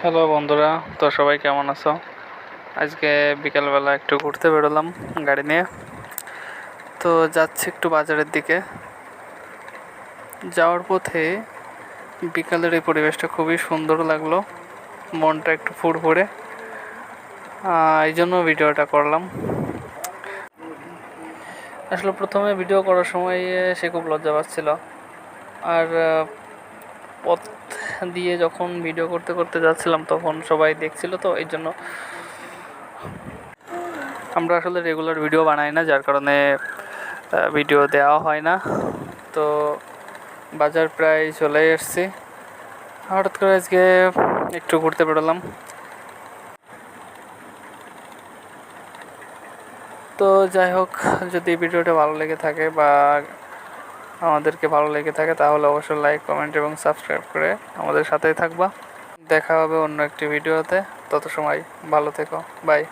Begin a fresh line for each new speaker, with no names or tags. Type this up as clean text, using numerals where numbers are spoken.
Hello বন্ধুরা, তো সবাই কেমন আছো? আজকে বিকালবেলা একটু ঘুরতে বেরোলাম গাড়ি নিয়ে। তো যাচ্ছি একটু বাজারের দিকে। যাওয়ার পথে বিকালের এই পরিবেশটা খুবই সুন্দর লাগলো, মনটা একটু ফুরফুরে। এই জন্য ভিডিওটা করলাম। আসলে প্রথমে ভিডিও করার সময় সে খুব লজ্জা পাচ্ছিল, আর পথ দিয়ে যখন ভিডিও করতে করতে যাচ্ছিলাম তখন সবাই দেখছিল, তো এই জন্য আমরা আসলে রেগুলার ভিডিও বানাই না, যার কারণে ভিডিও দেওয়া হয় না। তো বাজার প্রায় চলে এসেছি। হঠাৎ করে আজকে একটু ঘুরতে বেরোলাম। তো যাই হোক, যদি ভিডিওটা ভালো লেগে থাকে বা আমাদেরকে ভালো লেগে থাকে তাহলে অবশ্যই লাইক, কমেন্ট এবং সাবস্ক্রাইব করে আমাদের সাথেই থাকবা। দেখা হবে অন্য একটি ভিডিওতে। তত সময় ভালো থেকো। বাই।